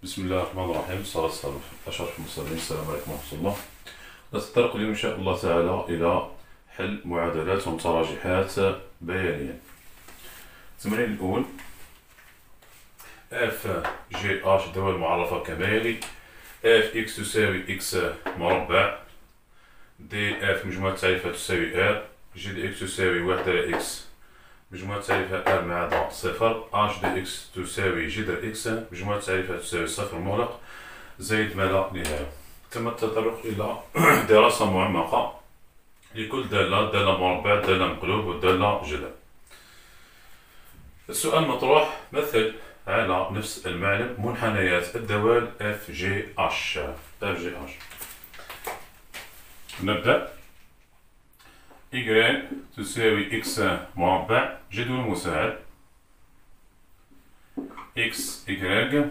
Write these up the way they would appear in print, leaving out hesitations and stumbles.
بسم الله الرحمن الرحيم، والصلاة والسلام على أشرف المرسلين. السلام عليكم ورحمة الله. نتطرق اليوم إن شاء الله تعالى إلى حل معادلات ومتراجحات بيانية. التمرين الأول: اف جي اش دوال معرفة كما يلي: اف اكس تساوي اكس مربع، دي اف مجموعة تعريفها تساوي ار، جي دي اكس تساوي واحد على اكس مجموعة تعريفها ار مع ضغط صفر، اش دي اكس تساوي جذر اكس مجموعة تعريفها تساوي صفر مغلق زائد ما لا نهاية. تم التطرق إلى دراسة معمقة لكل دالة: دالة مربع، دالة مقلوب، والدالة جذر. السؤال مطروح: مثل على نفس المعنى منحنيات الدوال اف جي اش. نبدأ. y تساوي اكس مربع، جدول مساعد اكس y،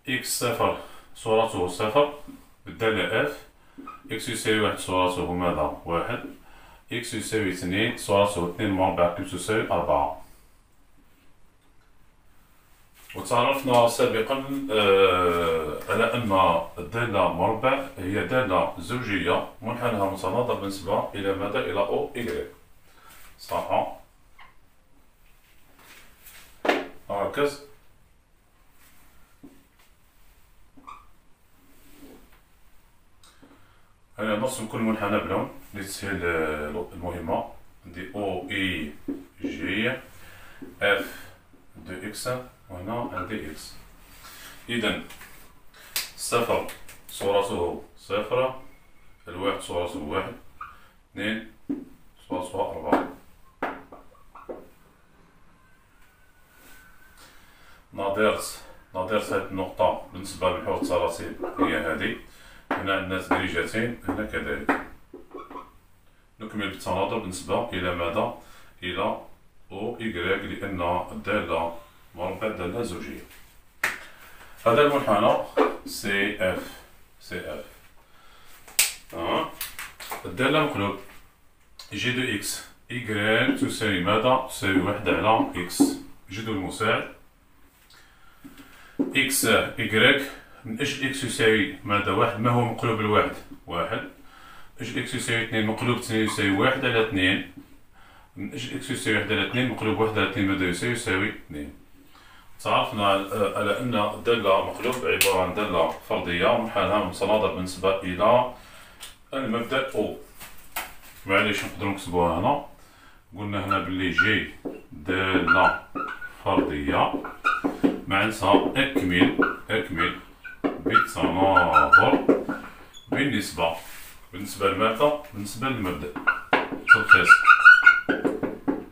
اكس صفر صورته صفر بالدالة اف، اكس يساوي واحد صورته ماذا؟ واحد، اكس يساوي اثنين صورته اثنين مربع كيف تساوي أربعة. وتعرفنا سابقا على أن الدالة مربع هي دالة زوجية منحناها متناظر بالنسبة إلى ماذا؟ إلى أو إكغيك. صح؟ ركز. هنا نرسم كل منحنى بلون لتسهيل المهمة. عندي أو إي جي اف دو إكس، وهنا عندي إكس. إذن صفر صورته صفر، الواحد صورته واحد، اثنين صورته أربعة. نظيرة هذه النقطة بالنسبة لمحور التراتيب هي هذه. هنا عندنا تدريجتين، هنا كذلك. نكمل بالتناظر بالنسبة إلى ماذا؟ إلى أو إكغيك، لأن الدالة مربع دالة زوجية. هذا المنحنى سي اف. الدالة مقلوب جي دو اكس إكغيك تساوي ماذا؟ تساوي واحد على اكس، جدول مساعد اكس إكغيك من اجل اكس يساوي ماذا؟ واحد. ما هو مقلوب الواحد؟ واحد. اجل اكس يساوي اثنين مقلوب اثنين يساوي واحد على اثنين، من اجل اكس يساوي واحد على اثنين مقلوب واحد على اثنين ماذا يساوي اثنين. تعرفنا على أن الدالة مقلوب عبارة عن دالة فردية منحناها متناظر بالنسبة إلى المبدأ أو. معليش نقدرو نكتبوها هنا. قلنا هنا بلي جي دالة فردية معناتها أكمل بالتناظر بالنسبة لماذا؟ بالنسبة للمبدأ تلخيص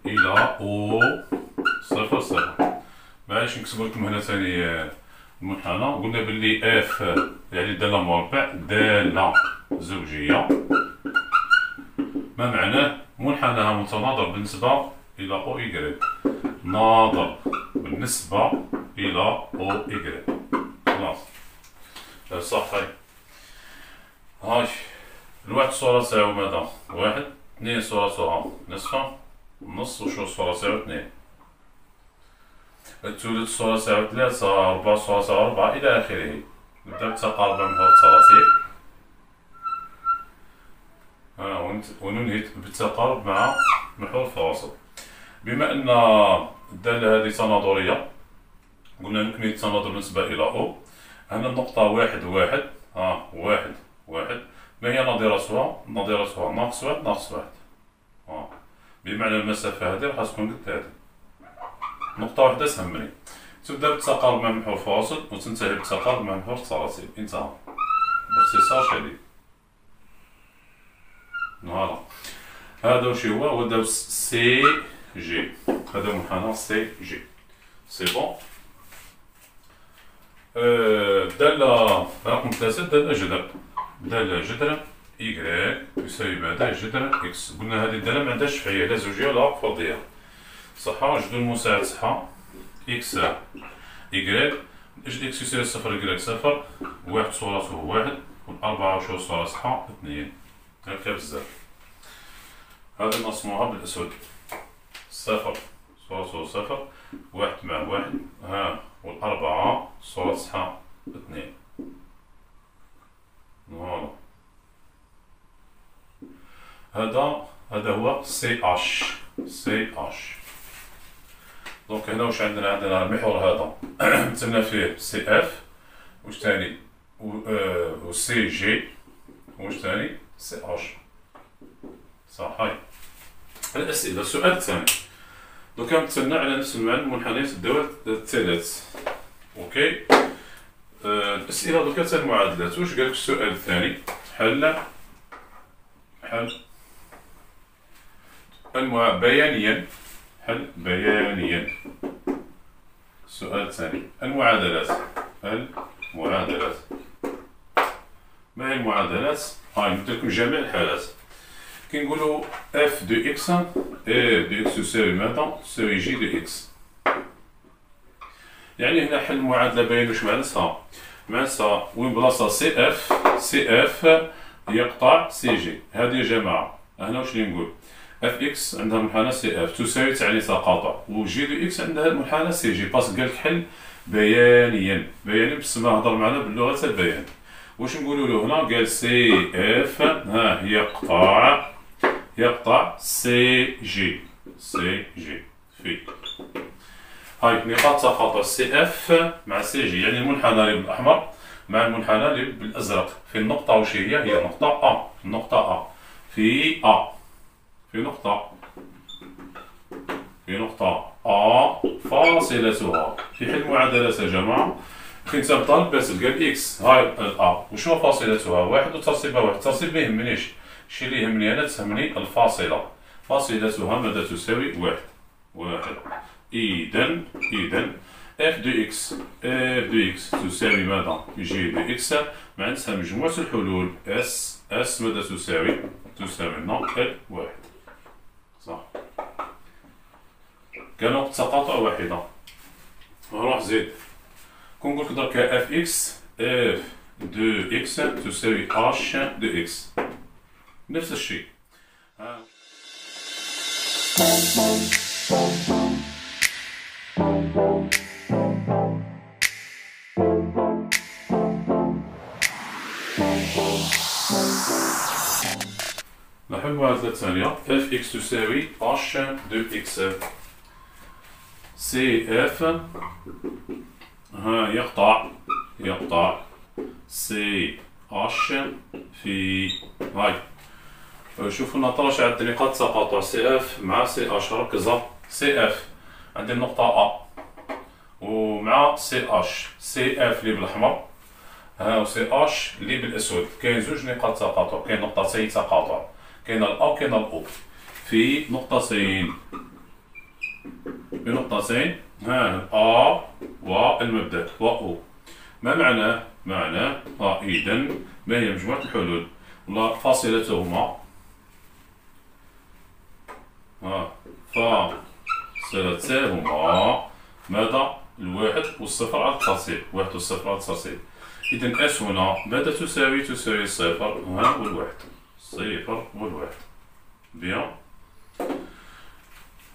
إلى أو صفر صفر. معليش نكتبو لكم هنا ثاني المنحنى. قلنا بلي اف يعني دالة مربع، دالة زوجية، ما معناه؟ منحناها متناظر بالنسبة إلى أو إكغيك، ناظر بالنسبة إلى أو إكغيك. خلاص صحيح. هاي الواحد صورة تساوي ماذا؟ واحد، اثنين صورة تساوي نصفها، نص وشو صورة تساوي اثنين، الثلث صورة تساوي ثلاثة، ربع صورة تساوي أربعة إلى آخره. نبدأ بالتقارب مع محور التراتيب، وننهي بالتقارب مع محور الفواصل. بما أن الدالة هذه تناظرية قلنا نكمل التناظر بالنسبة إلى أو. هنا النقطة واحد واحد، واحد. ما هي نظيرتها؟ نظيرتها ناقص واحد ناقص واحد. بمعنى المسافة هذه راح تكون قد هذه. نقطة واحدة تهمني. تبدأ بالتقارب مع محور الفواصل وتنتهي بالتقارب مع محور التراتيب. انتهى باختصار شديد. فوالا هذا واش هو دابا سي جي. هذا منحنى سي جي. سي بون. الدالة رقم ثلاثة دالة جذر إكغيك يساوي ماذا؟ جذر إكس. قلنا هذه الدالة ما عندهاش شفعية، لا زوجية ولا فردية. صح. جدول مساعد صح. إكس إكغيك من أجل إكس يساوي صفر إكغيك صفر، واحد صورته واحد، والأربعة وشو صورة صح؟ اثنين. هكا بزاف. هذا نرسموها بالأسود. صفر صورته صفر، واحد مع واحد، والأربعة صورة صحة 2. فوالا هذا هو CH. دونك هنا واش عندنا المحور هذا مثلنا فيه CF، واش تاني و CG، واش تاني CH. صح. هاي الأسئلة. السؤال الثاني دوكا مثلنا على نفس المعلم منحنيات الدوال الثلاث. اوكي. الأسئلة دوكا تاع المعادلات. واش قالك السؤال الثاني؟ حل بيانيا. حل بيانيا. السؤال الثاني المعادلات. ما هي المعادلات؟ هاي نمدلكم جميع الحالات. كي نقولوا اف دو اكس، اف دو اكس تساوي ماذا؟ تساوي جي دو اكس. يعني هنا حل المعادلة باين واش معناتها. معناتها وين بلاصة سي اف يقطع سي جي. هذه يا جماعة هنا واش اللي نقول؟ اف اكس عندها منحنى سي اف تساوي تعني تقاطع، و جي دو اكس عندها منحنى سي جي. باسكو قالك حل بيانيا. بسما هضر معنا باللغة تاع البيان. واش نقولوا له هنا؟ قال سي اف يقطع سي جي في. هاي نقاط تقاطع سي اف مع سي جي، يعني المنحنى اللي بالاحمر مع المنحنى اللي بالازرق في النقطة. واش هي نقطة ا. في نقطة ا فاصلتها. في حل المعادلات يا جماعة كي انت طالب باسل قال اكس هاي الأ وشنو فاصلتها؟ 1 وترصيبها 1. الترصيب ما يهمنيش، الشي اللي يهمني أنا تهمني الفاصلة. فاصلتها ماذا تساوي؟ 1. إذن اف دو اكس تساوي ماذا؟ جي دو اكس. معناتها مجموعة الحلول اس ماذا تساوي؟ لنا ال1. صح. كان نقطة تقاطع واحدة. نروح زيد. كون نقولك درك اف اكس دو اكس تساوي اش دو اكس. نفس الشيء. نحل المعادلة الثانية. اف اكس تساوي اش دو اكس. سي اف يقطع سي اش في. هاي شوفوا نطرش على نقاط تقاطع سي اف مع سي اش. ركز. سي اف عندي النقطة ا ومع سي اش. سي اف اللي بالاحمر و سي اش اللي بالاسود. كاين زوج نقاط تقاطع، كاين نقطتين تقاطع، كاين الا وكاين الاو. في نقطتين ا والمبدأ و او. ما معناه إذا ما هي مجموعة الحلول؟ ولا فاصلتهما ماذا؟ الواحد والصفر على الترتيب. 1 والصفر على الترتيب. إذا اس هنا ماذا تساوي؟ الصفر والواحد. صفر والواحد. بيان.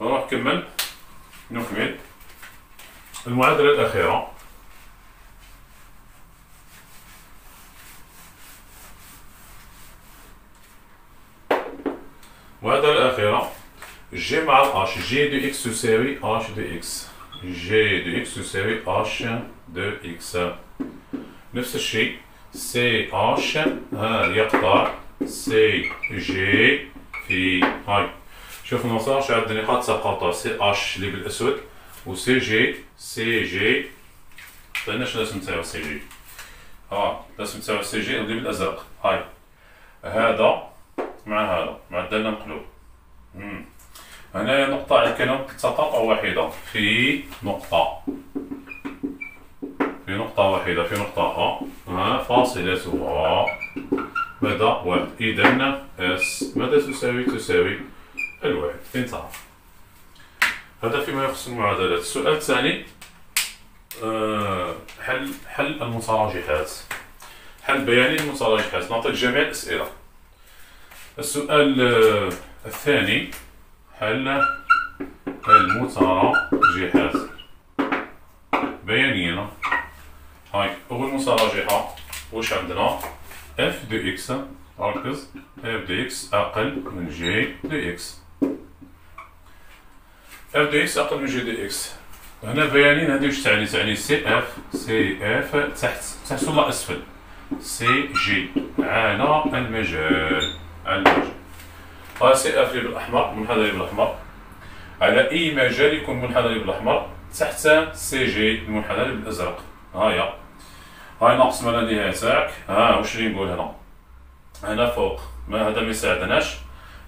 نروح نكمل المعادلة الأخيرة. المعادلة الأخيرة جي مع الاش. جي دو اكس تساوي اش دو اكس. جي دو اكس تساوي اش دو اكس. نفس الشيء سي اش يقطع سي جي في. هاي شوف نوصلش عند نقاط تقاطع سي اش اللي بالاسود و سي جي عطينا شنو الاسم تاعو سي جي. الاسم تاعو سي جي اللي بالازرق. هاي هذا مع دالنا مقلوب. هنايا نقطة كاينة تقاطع واحدة في نقطة واحدة في نقطة ا فاصلتها ماذا؟ 1. إذا اس ماذا تساوي؟ الواحد. انتهى. هذا فيما يخص المعادلات. السؤال الثاني حل المتراجحات. حل بياني المتراجحات. نعطيك جميع الأسئلة. السؤال الثاني حل المتراجحات بيانيا. هاي أول مصارجحة واش عندنا؟ اف دو اكس، ركز، اف دو اكس أقل من جي دو اكس. اف دو اكس أقل من جي دو اكس. هنا بيانين هادي واش تعني؟ تعني سي اف تحت ولا أسفل؟ سي جي على المجال. ها سي اف اللي بالأحمر، المنحنى اللي بالأحمر، على أي مجال يكون المنحنى اللي بالأحمر تحت سي جي المنحنى اللي بالأزرق. هاهي ناقص ما لا نهاية تاعك. واش اللي نقول هنا؟ هنا فوق، ما هذا ما يساعدناش،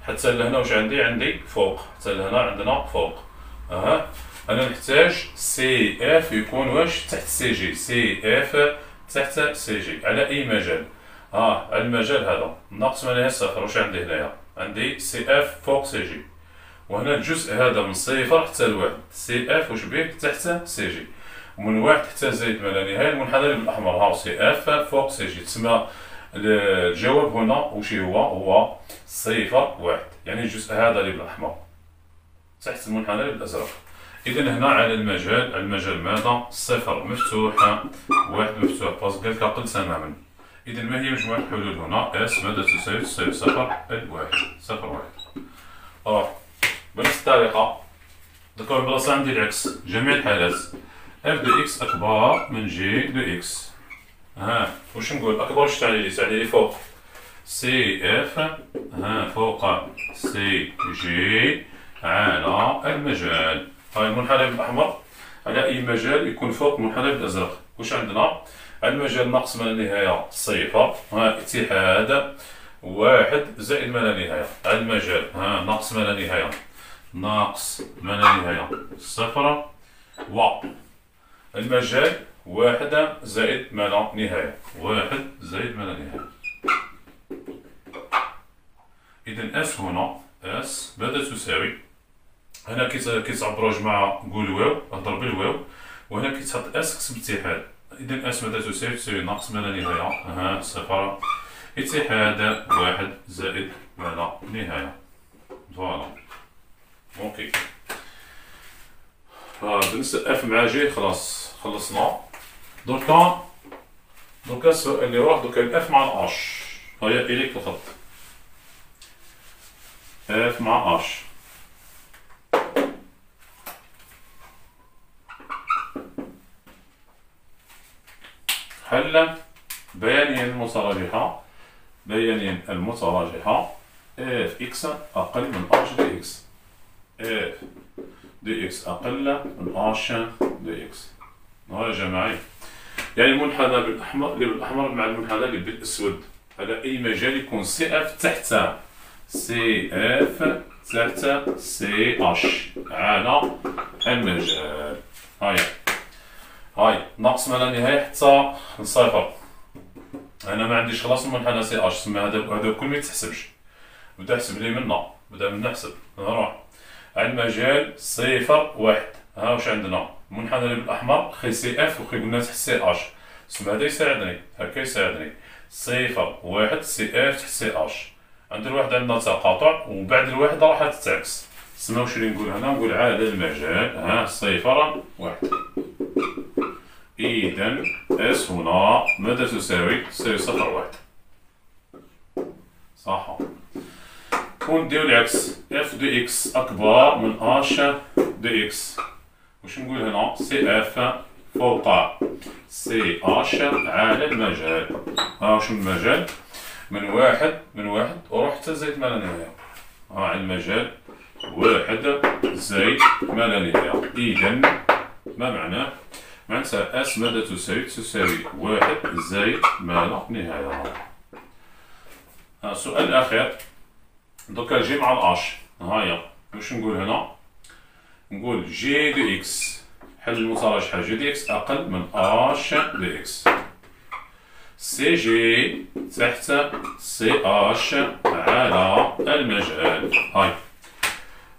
حتى لهنا واش عندي فوق، حتى لهنا عندنا فوق. أنا نحتاج سي اف يكون واش؟ تحت سي جي. سي اف تحت سي جي على أي مجال؟ على المجال هذا ناقص ما لا نهاية صفر. واش عندي هنايا؟ عندي سي اف فوق سي جي، وهنا الجزء هذا من صفر حتى لواحد، سي اف واش بيه؟ تحت سي جي، ومن واحد حتى زائد ما لا نهاية المنحنى اللي بالأحمر. هاو سي اف فوق سي جي. تسمى الجواب هنا وش هو؟ صفر واحد، يعني الجزء هذا اللي بالأحمر تحت المنحنى اللي بالأزرق. إذا هنا على المجال ماذا؟ صفر مفتوح، واحد مفتوح، باسكال أقل تماما. إذا ما هي مجموعة الحلول هنا؟ اس ماذا تساوي صفر الواحد، صفر واحد. بنفس الطريقة ذكر البلاصة عندي العكس، جميع الحالات اف دو اكس أكبر من جي دو اكس. واش نقول؟ أكبر واش تعني لي فوق سي اف، فوق سي جي على المجال. هاي المنحنى بالأحمر على أي مجال يكون فوق المنحنى بالأزرق. واش عندنا؟ المجال ناقص ما لا نهاية صفر، اتحاد واحد زائد ما لا نهاية. على المجال ناقص ما لا نهاية، ناقص ما لا نهاية صفر، و المجال واحد زائد ما لا نهاية، واحد زائد ما لا نهاية. إذا اس هنا اس ماذا تساوي؟ هنا كيتعبروا جماعة نقول واو، اضرب بالواو، وهنا كيتحط اس كتب اتحاد. إذا اس ماذا تساوي؟ ناقص ما لا نهاية صفر اتحاد واحد زائد ما لا نهاية. فوالا اوكي. بالنسبة اف مع جي خلاص خلصنا. دركا السؤال اللي راح دركا الاف مع الاش. هيا إليك الخط اف مع اش. حل بيانيا المتراجحة اف اكس أقل من اش دي اكس. اف دي اكس أقل من اش دي اكس. يا جماعة، يعني المنحنى بالأحمر مع المنحنى اللي بالأسود على أي مجال يكون سي اف تحت سي اف تحت سي اش على المجال. هاي ناقص ما لا نهاية حتى لصفر. أنا ما عنديش خلاص المنحنى سي اش، تسمى هذا كل ما يتحسبش. بدا حسب لي منا حسب. نروح على المجال صفر واحد. واش عندنا؟ المنحنى اللي بالأحمر خي سي اف وخي قلنا تحت سي اش، تسمى هذا يساعدني، هكا يساعدني. صفر واحد سي اف تحت سي اش. عند الواحد عندنا تقاطع، وبعد الواحد راح تتعكس. تسمى واش اللي نقول هنا؟ نقول على المجال صفر واحد. إذا اس هنا ماذا تساوي؟ صفر واحد. صح. ونديرو العكس، اف دو اكس أكبر من اش دو اكس. واش نقول هنا؟ سي اف فوق سي اش على المجال. واش المجال؟ من واحد وروح حتى زائد ما لا نهاية. على المجال واحد زائد ما لا نهاية. إذا ما معناه؟ معناتها اس ماذا تساوي واحد زائد ما لا نهاية. السؤال الأخير دوكا جي مع الاش. هايا واش نقول هنا؟ نقول جي دو اكس، حل المتراجحة جي دو اكس أقل من اش دو اكس. سي جي تحت سي اش على المجال. هاي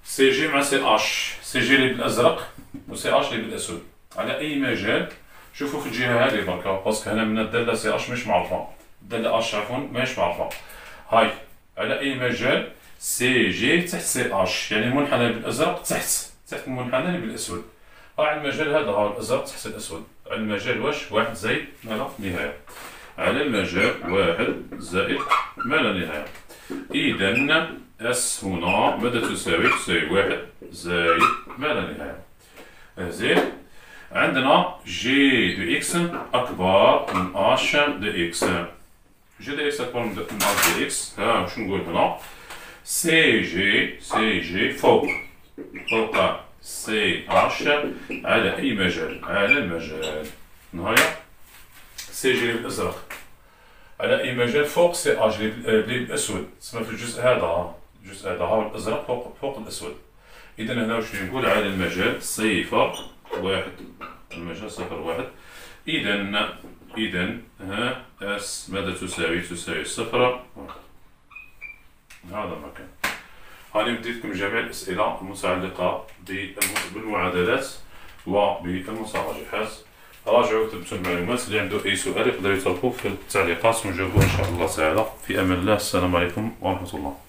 سي جي مع سي اش، سي جي اللي بالأزرق وسي اش اللي بالأسود على أي مجال. شوفوا في الجهة هذه بركا، باسكو هنا من الدالة سي اش مش معرفة، الدالة اش عفوا ماهيش معرفة. هاي على أي مجال سي جي تحت سي اش، يعني المنحنى بالأزرق تحت المنحنى اللي بالأسود. على المجال هذا هو الأزرق تحت الأسود. على المجال واش واحد زائد ما لا نهاية، على المجال واحد زائد ما لا نهاية. إذا اس هنا ماذا تساوي؟ تساوي واحد زائد ما لا نهاية. زين، عندنا جي دو إكس أكبر من اش دو إكس. جي دو إكس أكبر من اش دو إكس. ها واش نقول هنا؟ سي جي فوق سي اش على أي مجال، على المجال نهاية سي جي بالأزرق على أي مجال فوق سي اش اللي بالأسود، تسمى في الجزء هذا، الجزء هذا هو الأزرق فوق الأسود. إذا هنا واش نقول؟ على المجال صفر واحد، المجال صفر واحد. إذا ها اس ماذا تساوي؟ تساوي صفر واحد. هذا المكان. هاني بديتكم جميع الأسئلة المتعلقة بالمعادلات وبالمتراجحات. راجعوا وثبتوا المعلومات. اللي عنده أي سؤال يقدر يطرحه في التعليقات ونجاوبه إن شاء الله تعالى. في أمان الله. السلام عليكم ورحمة الله.